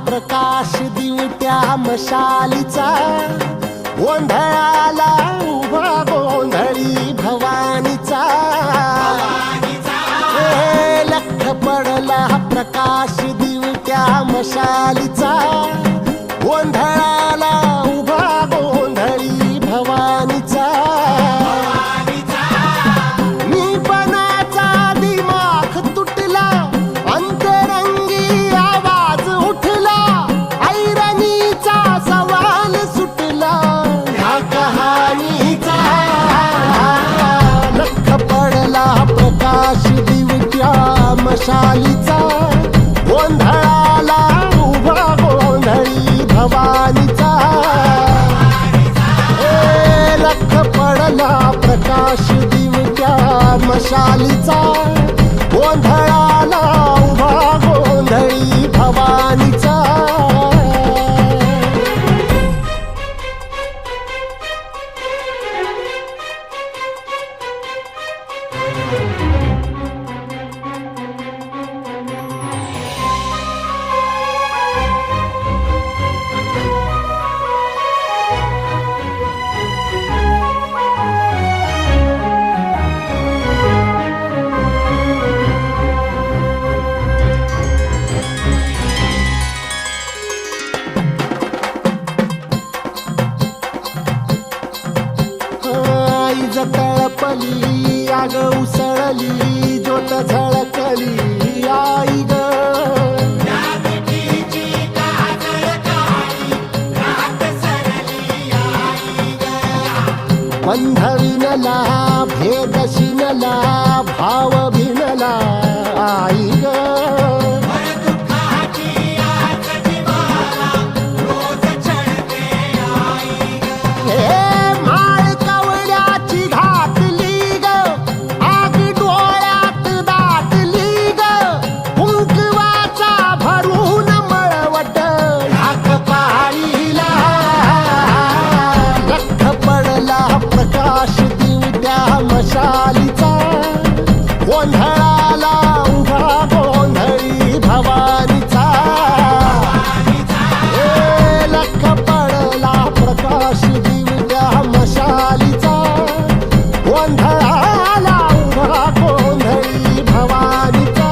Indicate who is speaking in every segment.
Speaker 1: प्रकाश दिवट्या मशालीचा, गोंधळाला उभा गोंधळी भवानीचा. लख पडला प्रकाश दिवट्या मशालीचा, गोंधळाला उभा गोंधळी भवानीचा. प्रकाश दिवट्या मशालीचा, गोंधळाला उभा गोंधळी भवानीचा. लख पडला प्रकाश दिवट्या मशालीचा, गोंधळाला उभा गोंधळी भवानीचा. तळपली आग उसळली ज्योत झळकली आई ग. बंध विनला भेद शिनला भाव भिनला आई ग. मशालीचा, गोंधळाला उभा गोंधळी भवानीचा. लख पडला प्रकाश दिवट्या मशालीचा, गोंधळाला उभा गोंधळी भवानीचा.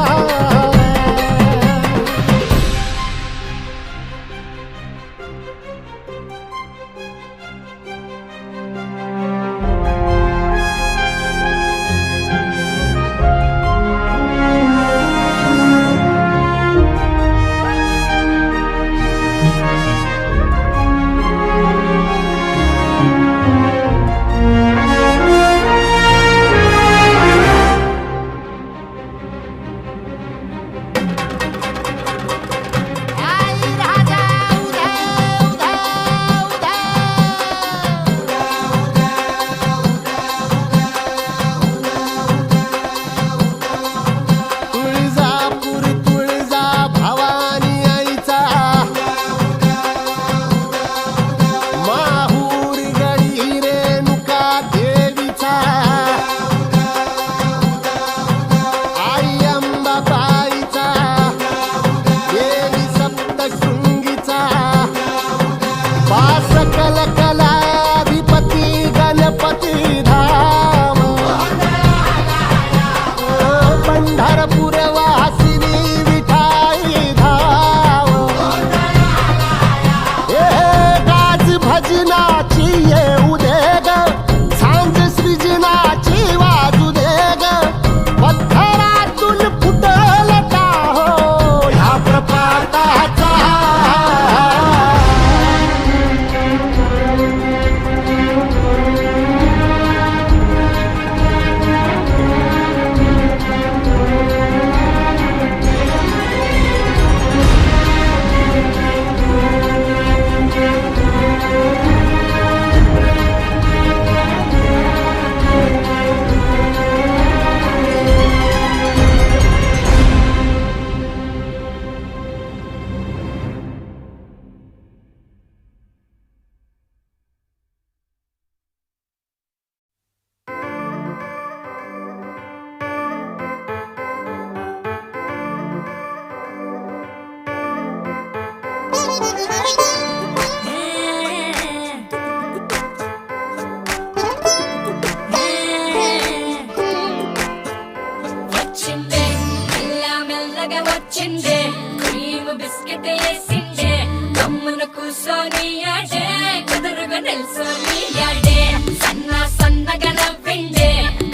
Speaker 2: అయ్యాడే కుదురుగా నిల్సోని యాడే సన్న సన్నగా నవ్విండే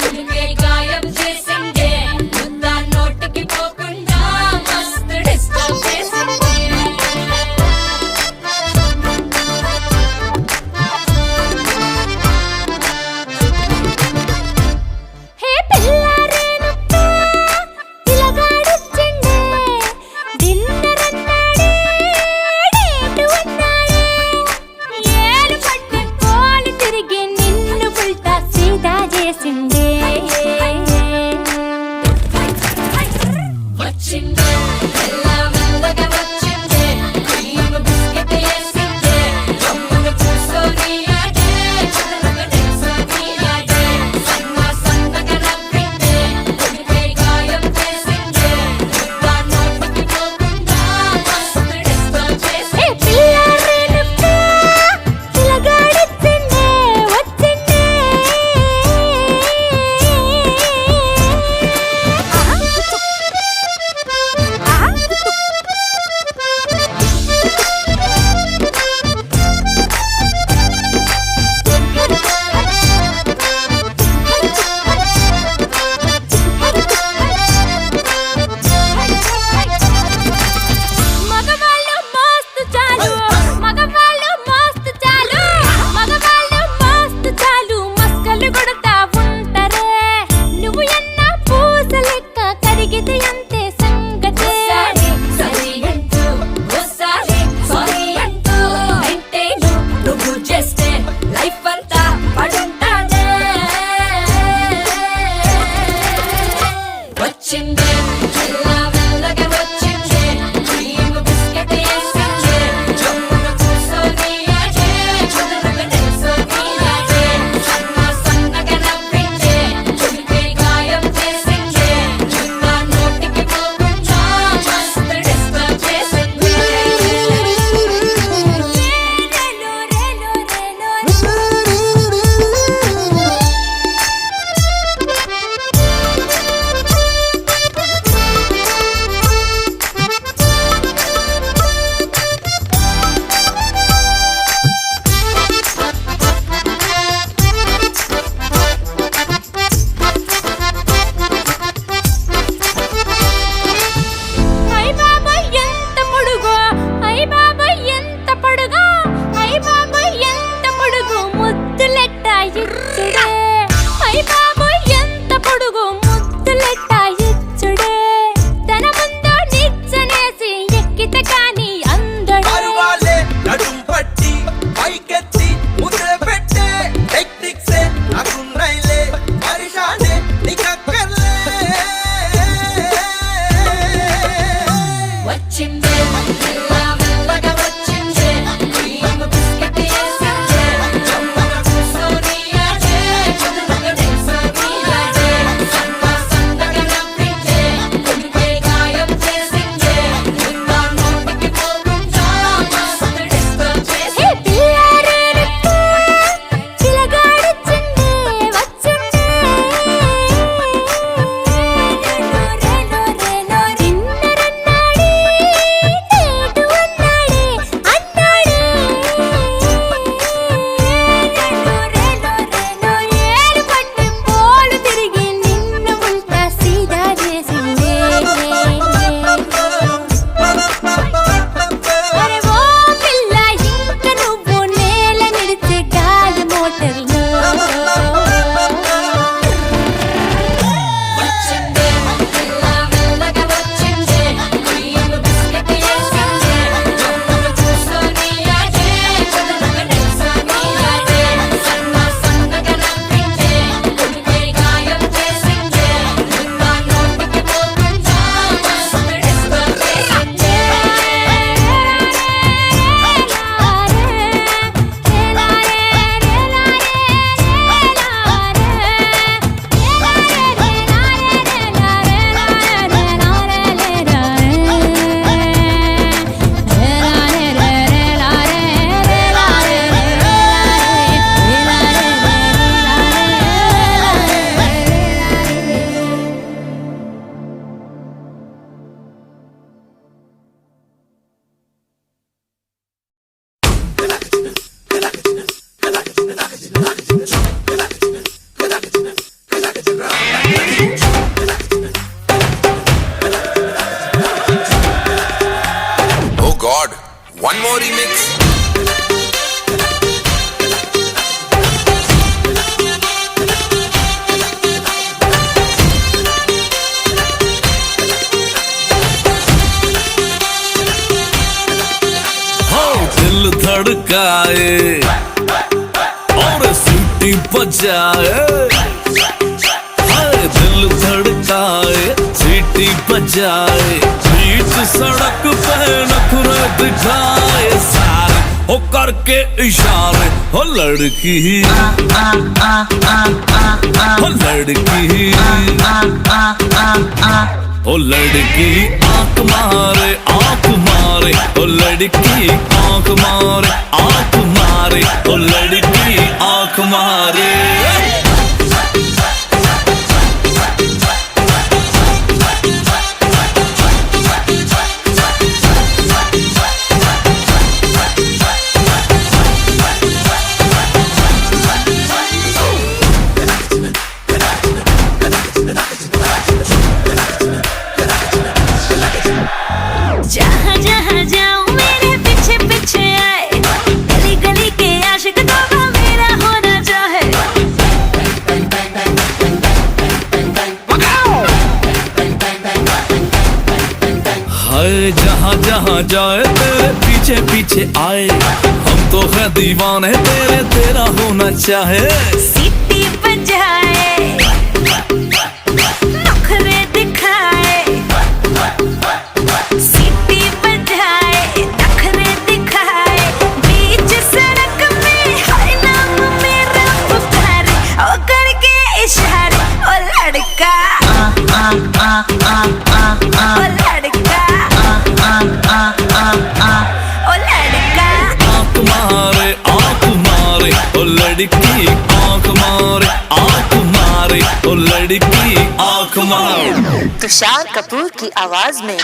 Speaker 2: ఉడికే గాయం చేసిండే ముద్ద నోటికి పోకుండా మస్తు డిస్టర్బ్ చేసిండే
Speaker 3: హే పిల్లారేనప్ప పిలగాడొచ్చిండే డిన్నర్ అన్నాడే డేటు అన్నాడే ఏలు పట్టుకొని
Speaker 4: धड़काए और सीटी बजाए, हाय दिल धड़काए सीटी बजाए, बीच सड़क पे नखरे दिखाए सारे हो करके इशारे, हो लड़की हो लड़की ओ लड़की आंख मारे ओ लड़की आंख मारे ओ लड़की आंख मारे।
Speaker 3: जहाँ जहाँ जाऊँ मेरे पीछे पीछे आए, गली गली के आशिक दोगा मेरा होना चाहे।
Speaker 4: हाय जहाँ जहाँ जाए तेरे पीछे पीछे आए, हम तो है दीवाने तेरे, तेरा होना चाहे।
Speaker 3: सीटी बजाए नखरे दिखाए, सीटी बजाए नखरे दिखाए, बीच सड़क में हर नाम मेरा पुकारे, ओ करके इशारे ओ लड़का ओ लड़का ओ लड़का।
Speaker 4: आंख मारे ओ लड़की आंख मारे ओ लड़की आंख मारे।
Speaker 5: तुषार कपूर की आवाज में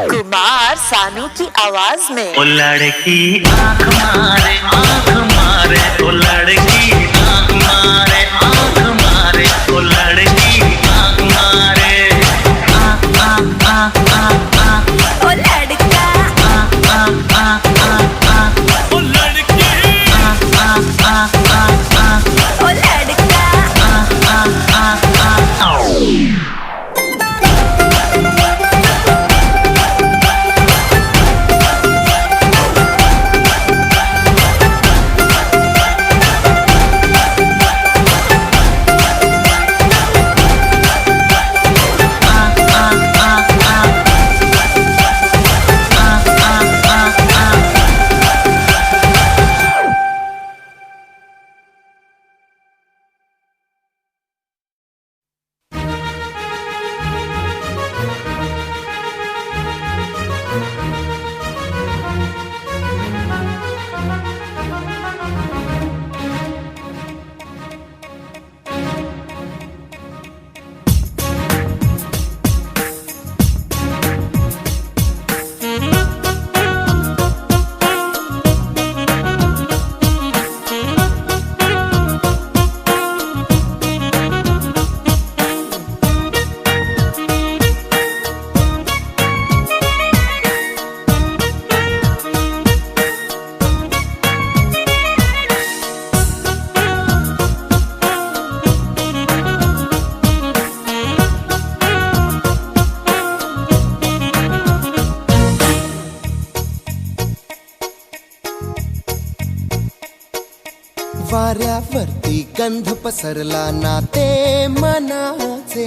Speaker 5: कुमार सानू की आवाज में
Speaker 6: ओ लड़की आंख मारे ओ लड़की आंख मारे ओ लड़की आंख मारे।
Speaker 3: ओ लड़का
Speaker 4: ओ लड़की
Speaker 3: ओ लड़का।
Speaker 1: वाऱ्यावरती गंध पसरला नाते मनाचे,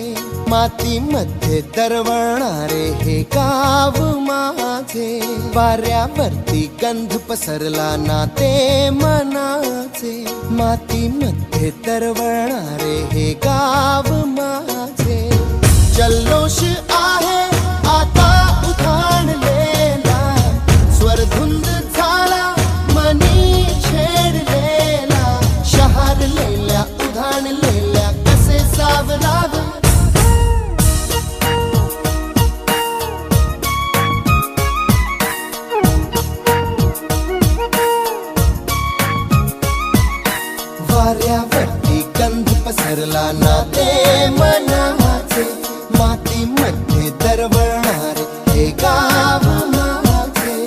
Speaker 1: मातीमध्ये दरवळणारे हे गाव माझे। वाऱ्यावरती गंध पसरला नाते मनाचे, मातीमध्ये दरवळणारे हे गाव माझे। जल्लोष आहे आता उधाणलेला, स्वरधुंद झाला मनी छेडलेला, शहारलेल्या उधाणलेल्या कसे सावरावे। वाऱ्यावरती गंध पसरला नाते मनाचे, मातीमध्ये दरवळणारे हे गाव माझे।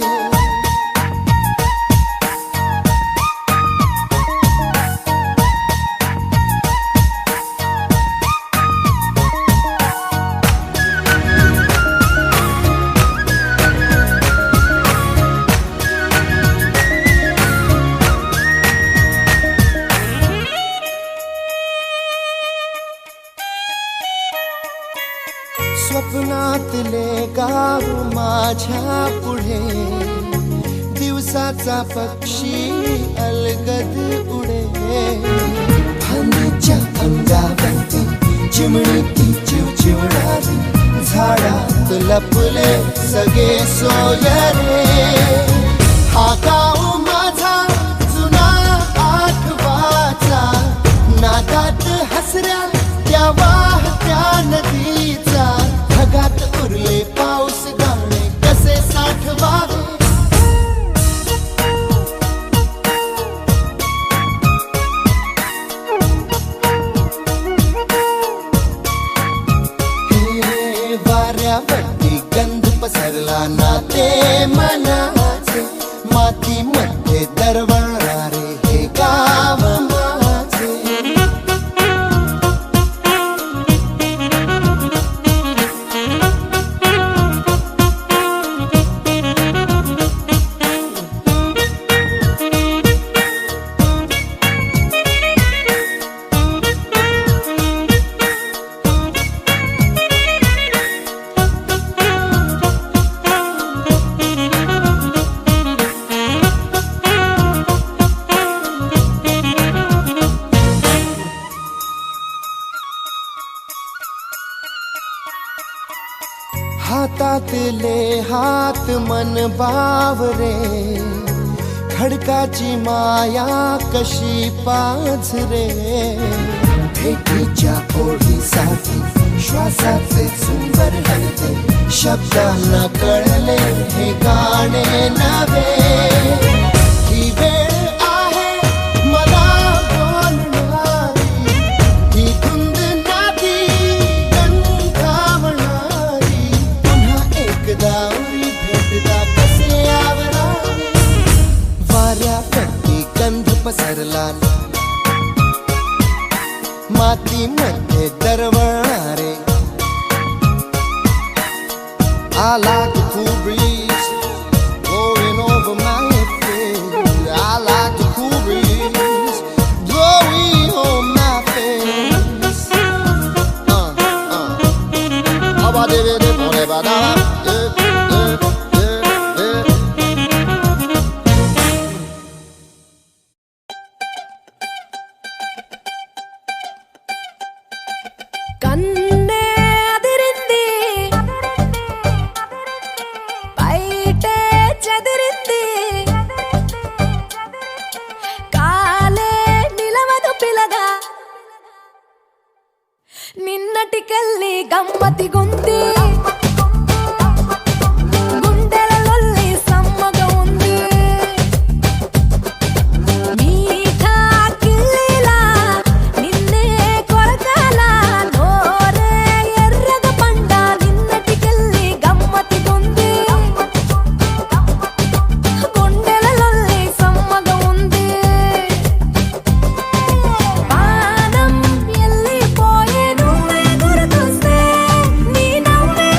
Speaker 1: स्वप्नातले गाव माझ्या पुढे दिवसाचा पक्षी अलगद उडे फांदीच्या अंगावरती चिमणी ती चिवचिवणारी झाडात लपले सगळे सोयरे हा गाव माझा जुना आठवाचा नादात हसऱ्या त्या वाहत्या नदीचा ढगात उरले पाऊस गाणे कसे साठवावे वाऱ्यावरती गंध पसरला ना ते मनाचे मातीमध्ये दरवळणारे हे गाव माझे हातातले हात मन बावरे खडकाची माया कशी पाझरे भेटीच्या ओढीसाठी श्वासाचे झुंबर हलते शब्दांना कळले हे गाणे नवे ही वेळ आहे मला बोलणारी ही धुंद नादी गंधावणारी पुन्हा एकदा उरी भेटदा कसे आवरावे वाऱ्यावरती गंध पसरला मातीमध्ये दरवळणारे I like the cool breeze blowing over my face. I like the cool breeze blowing on my face.
Speaker 3: కన్నే అదిరింది బయటే చెదిరింది కాలే నిలవదు పిలగా నిన్నటికెళ్ళి గమ్మతి గుంది గుండెలలొల్లి సమ్మగా ఉంది మీఠా కిల్లిలా నిన్నే కొరకాల నోరే ఎర్రగ పండ నిన్నటికెళ్ళి గమ్మతి గుంది గుండెలలొల్లి సమ్మగా ఉంది పానం ఎల్లిపోయే నువ్వే గుర్తొస్తే నీ నవ్వే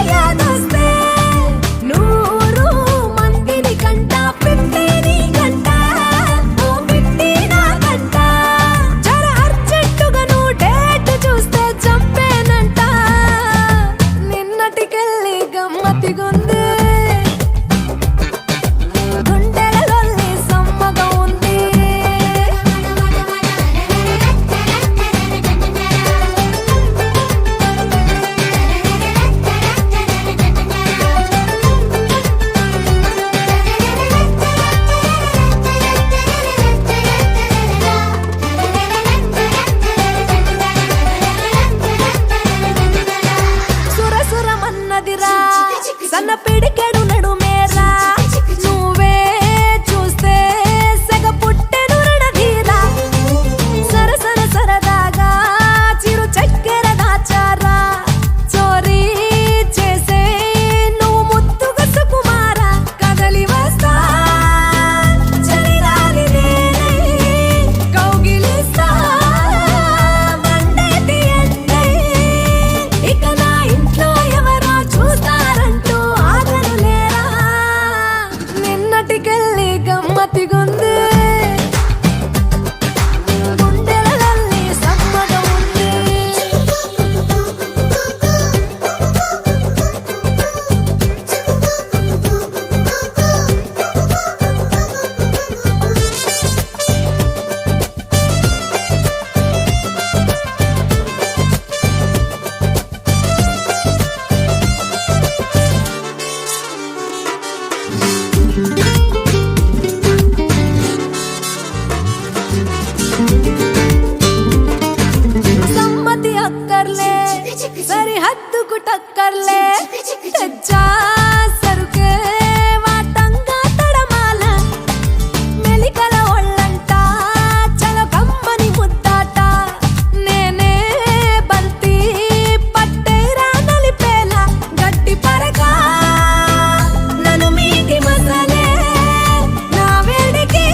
Speaker 3: నాకు టక్కర్లే తెచ్చా సరుకే వాటంగా తడమాల మెలికల ఒళ్ళంట చలో కమ్మని ముద్దాట నేనే బంతి పట్టేరా నలిపేలా గట్టి పరగా నన్ను మీకి మసలే నా వేడికి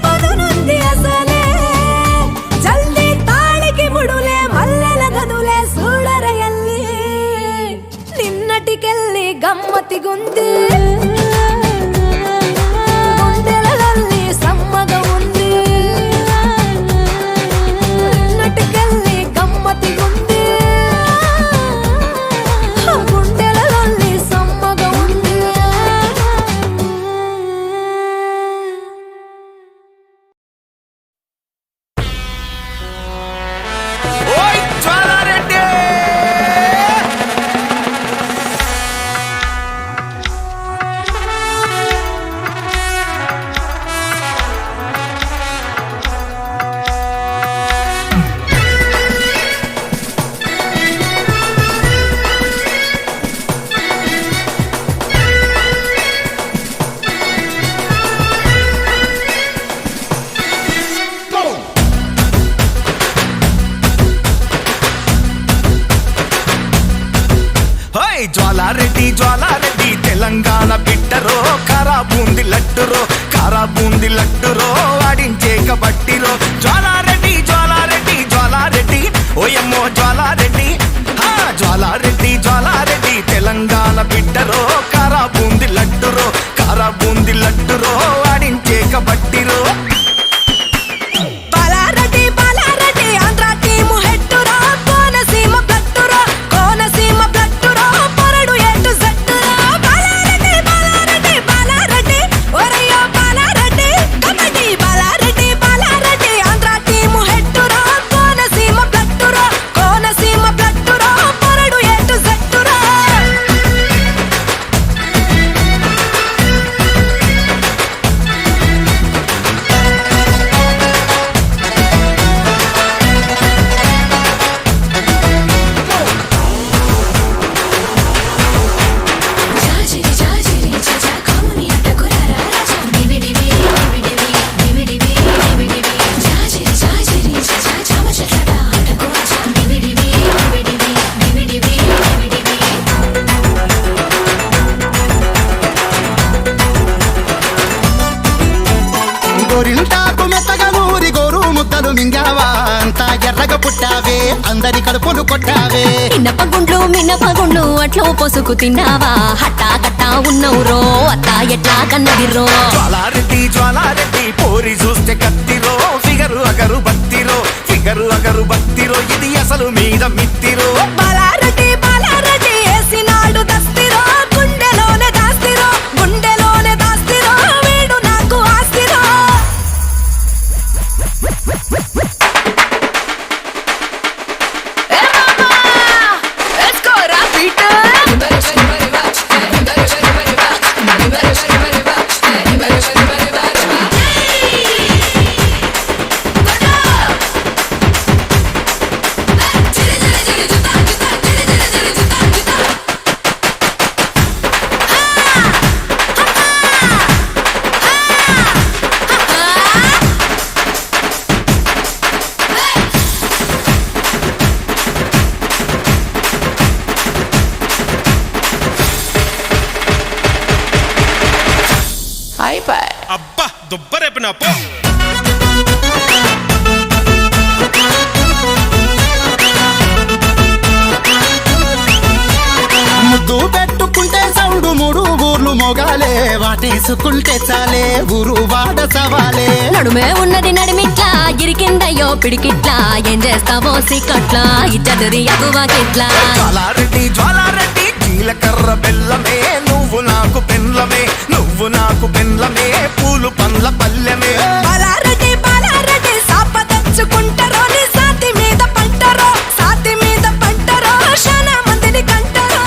Speaker 3: పదునుంది అసలే జల్దీ తాళికి ముడులే మల్లెల గదులే సూడరయల్లి నిన్నటికెళ్ళి గమ్మతిగుంది గుండెలలోని సమ్మగా ఉంది నిన్నటికెళ్ళి గమ్మతిగుంది గుండెలలోని సమ్మగా ఉంది
Speaker 4: ఓయ్ జ్వాలారెడ్డి హోయ్ జ్వాలారెడ్డి జ్వాలారెడ్డి తెలంగాణ బిడ్డరో కారా బూంది లడ్డురో ఆడించేక బట్టిరో జ్వాలారెడ్డి జ్వాలారెడ్డి జ్వాలారెడ్డి ఓయమ్మో జ్వాలారెడ్డి జ్వాలారెడ్డి తెలంగాణ బిడ్డరో కారా బూంది లడ్డురో ఆడించేక బట్టిరో
Speaker 3: బాలారెడ్డి బాలారెడ్డి ఆంధ్ర టీము హెట్టురా కోనసీమ బ్లట్టురా పొరడు ఎటు జట్టురా బాలారెడ్డి బాలారెడ్డి బాలారెడ్డి ఒరయ్యో బాలారెడ్డి కబడ్డీ బాలారెడ్డి ఆంధ్ర టీము హెట్టురా కోనసీమ బ్లట్టురా పొరడు ఎటు జట్టురా
Speaker 2: జాజిరి జాజిరి జజా కౌని అటకురారా రాజా డివిడివి డివిడివి జాజిరి జాజిరి జజా చామచట్లట అటకు రాజా డివిడివి
Speaker 1: గోరింటాకు మెత్తగా ఊరి గోరు ముద్దలు మింగావా అంతా ఎర్రగా పుట్టావే అందరి కడుపులు కొట్టావే
Speaker 3: మినపగుండ్లు అట్లో పొసుకు తిన్నావా హట్టా కట్టా ఉన్నవురో అత్త ఎట్లా కన్నదిరో
Speaker 4: జ్వాలారెడ్డి పోరి చూస్తే కత్తిరో ఫిగరు అగరు బత్తిరో ఇది అసలు మీద మిత్తిరో
Speaker 3: బాలారెడ్డి ఏసినాడు దస్తిరో గుండెలోనే దాస్తిరో వీడు నాకు ఆస్తిరో
Speaker 7: అబ్బా దుబ్బరేపిన పో
Speaker 1: ముద్దు పెట్టుకుంటే సౌండు మూడు ఊర్లు మొగాలే వాటేసుకుంటే చాలే ఊరు వాడ సవాలే
Speaker 3: నడుమే ఉన్నది నడిమిట్లా ఇరికిందయ్యో పిడికిట్లా ఏం చేస్తావో సిక్కట్లా ఇచ్చదురి అగువాకిట్లా
Speaker 4: జ్వాలారెడ్డి జీలకర్ర బెల్లమే నువ్వు నాకు పెండ్లమే పూలు పండ్ల పల్లెమే
Speaker 3: బాలారెడ్డి సాప తెచ్చుకుంటారో నీ సాతి మీద పంటరో శానా మందిని కంటారో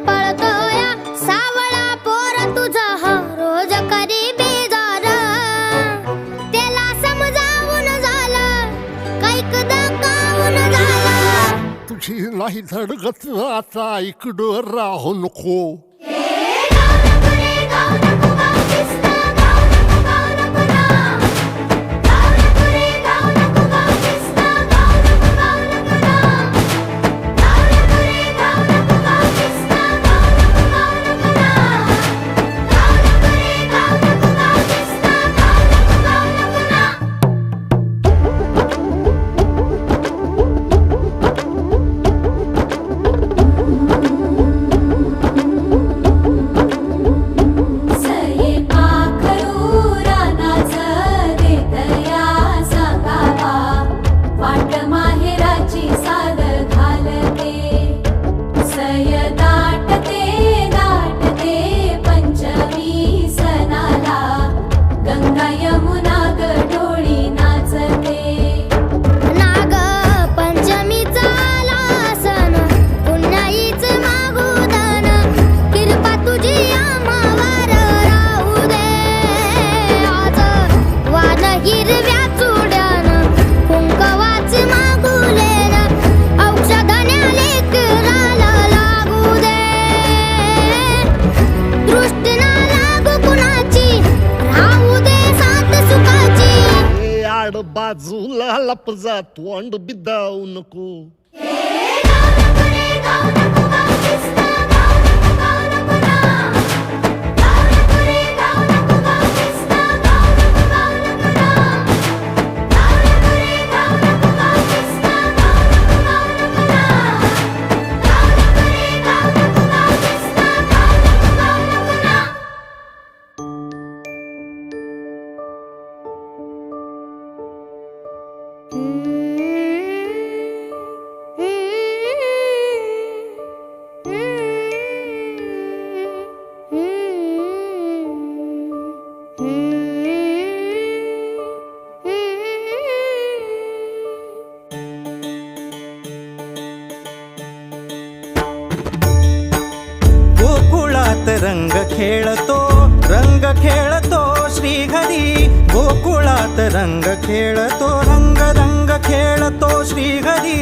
Speaker 8: पळतोया सावळा पोर तुझा हा रोज करी बेजार त्याला समजावून झालं कैकदा कावून झालं
Speaker 1: तुझी नाही धडगत आता इकडं राहू नको बाजूला लपजा तोंड बिदाऊ नको
Speaker 9: रंग खेळतो श्रीहरी गोकुळात रंग खेळतो रंग रंग खेळतो श्रीहरी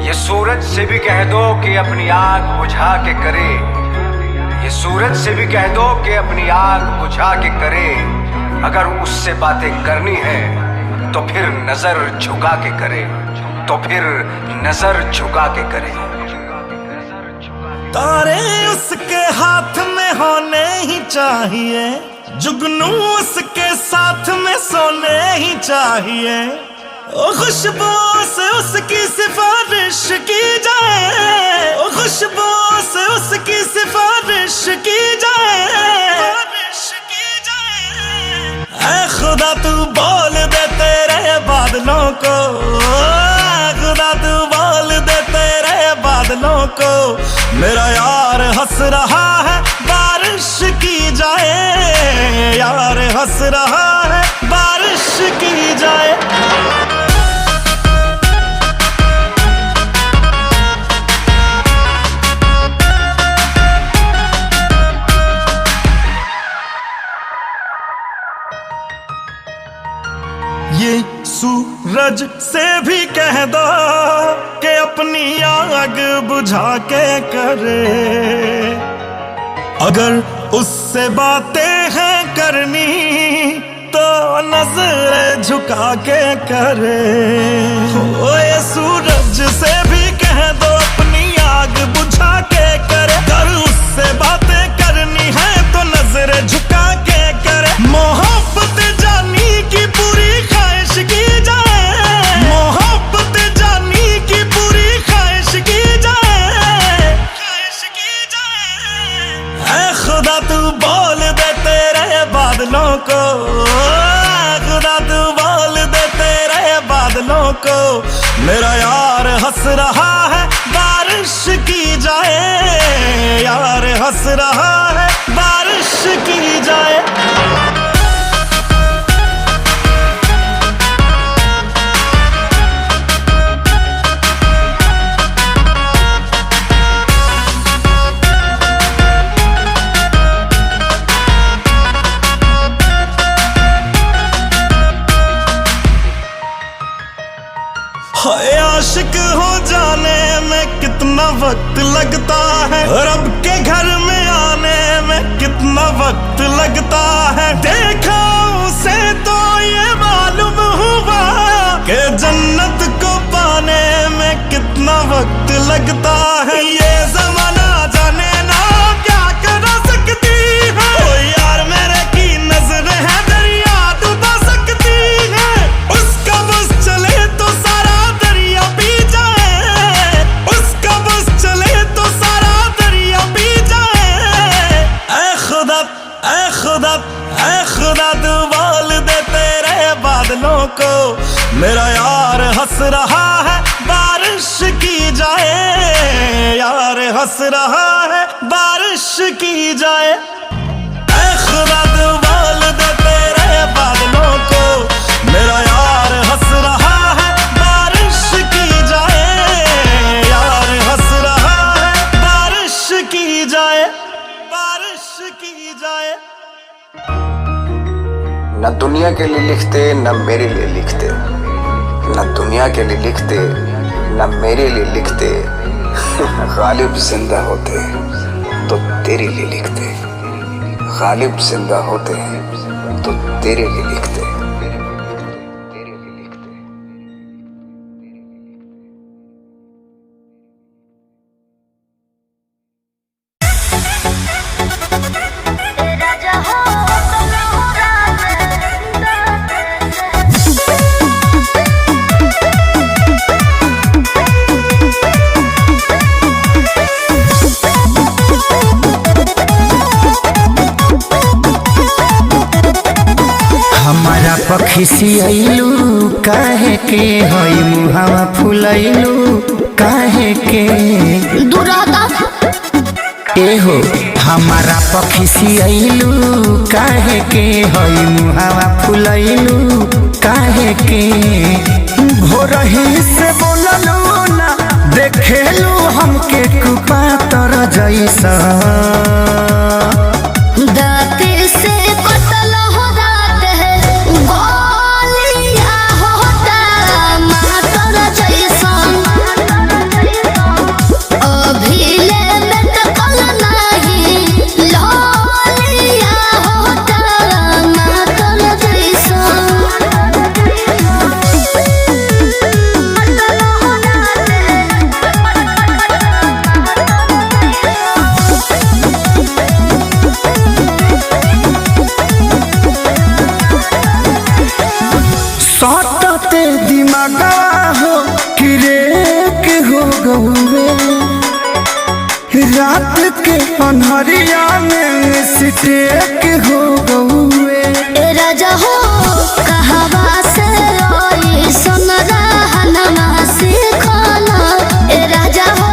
Speaker 10: ये सूरज से भी कह दो कि अपनी आग बुझा के करे, ये सूरज से भी कह दो कि अपनी आग बुझा के करे। अगर उससे बातें करनी है तो फिर नजर झुका के करे, तो फिर नजर झुका के करे।
Speaker 11: तारे उसके हाथ में होने ही चाहिए, जुगनू उसके साथ में सोने ही चाहिए। ओ खुशबुओं से उसकी सिफारिश की जाए, ओ खुशबुओं से उसकी सिफारिश की जाए। ऐ खुदा तू बोल दे तेरे बादलों को, खुदा तू बोल दे तेरे बादलों को, मेरा यार हंस रहा है बारिश की जाए, यार हंस रहा है बारिश की जाए। ये सूरज से भी कह दो कि अपनी आग बुझा के करे, अगर उससे बातें हैं करनी तो नजर झुका के करे। ओ ये सूरज से भी कह दो अपनी आग बुझा के करे, अगर उससे बातें करनी है तो नजर झुका के करे। मोहब्बत जानी की पूरी ख्वाहिश की जाए, मोहब्बत जानी की पूरी ख्वाहिश की जाए, ख्वाहिश की जाए। ऐ खुदा तू बोल दे तेरे बादलों को, खुदा तू बोल दे तेरे बादलों को, मेरा यार हंस रहा है बारिश की जाए, यार हंस रहा है बारिश की जाए। हाय आशिक हो जाने में कितना वक्त लगता है, रब के घर में आने में कितना वक्त लगता है। देखा उसे तो ये मालूम हुआ कि जन्नत को पाने में कितना वक्त लगता है। ये जमाना जाने ना क्या कर सकती है, ओ यार मेरे की नजर है दरिया डुबा सकती है। उसका बस चले तो सारा दरिया पी जाए, उसका बस चले तो सारा दरिया पी जाए। ऐ खुदा ऐ खुदा ऐ खुदा तू बोल दे तेरे बादलों को, मेरा यार हंस रहा है बारिश की जाए, यार हंस रहा है बारिश की जाए। ऐ खुदा तू बोल दे तेरे बादलों को, मेरा यार हंस रहा है बारिश की जाए, यार हंस रहा है बारिश की जाए, बारिश की जाए।
Speaker 10: न दुनिया के लिए लिखते न मेरे लिए लिखते, न दुनिया के लिए लिखते न मेरे लिए लिखते, गालिब जिंदा होते तो तेरे लिए लिखते, गालिब जिंदा होते तो तेरे लिए लिखते।
Speaker 9: खिसियलू काहे के हई मुहावा फुलैलू काहे के
Speaker 8: दुरादा
Speaker 9: एहो हमारा पखिसियलू काहे के हई मुहावा फुलैलू काहे के भोरही से बोललू ना देखेलू हमके कुपातर जैसा
Speaker 8: दाते से कतल हो जाते हैं गोलियां होता मातर जैसा अभी ले बेट कल नहीं लोलियां होता मातर जैसा
Speaker 9: रात के अन्हरिया में सिटेक हो गए।
Speaker 8: ए राजा हो कहवा से आई सोनरा हनमा सीखला। ए राजा हो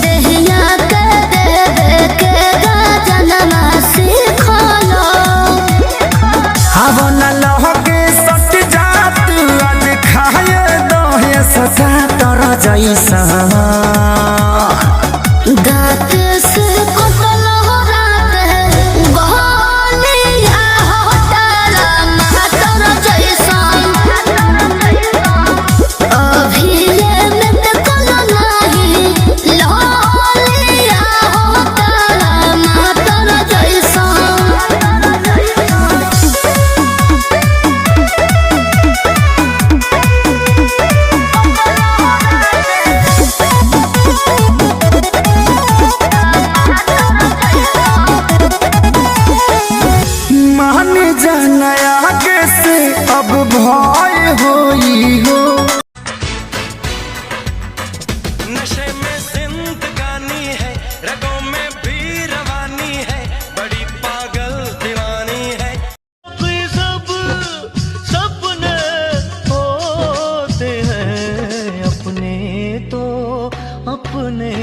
Speaker 8: देहिया के देवे के गजनमा सीखला।
Speaker 9: अब न लहके सट जात आज खाए दहे सजा तर जैसा
Speaker 8: दांत से कटल हो रात है गलिया हो तारा मातर जैसन। अभी ये में ते कल नहीं ललिया हो तारा मातर जैसन।
Speaker 9: मान जाना आगे से अब भय होई हो।
Speaker 11: नशे में जिंदगानी है, रगों में भी रवानी है, बड़ी पागल दीवानी है। सब सपने होते हैं अपने तो अपने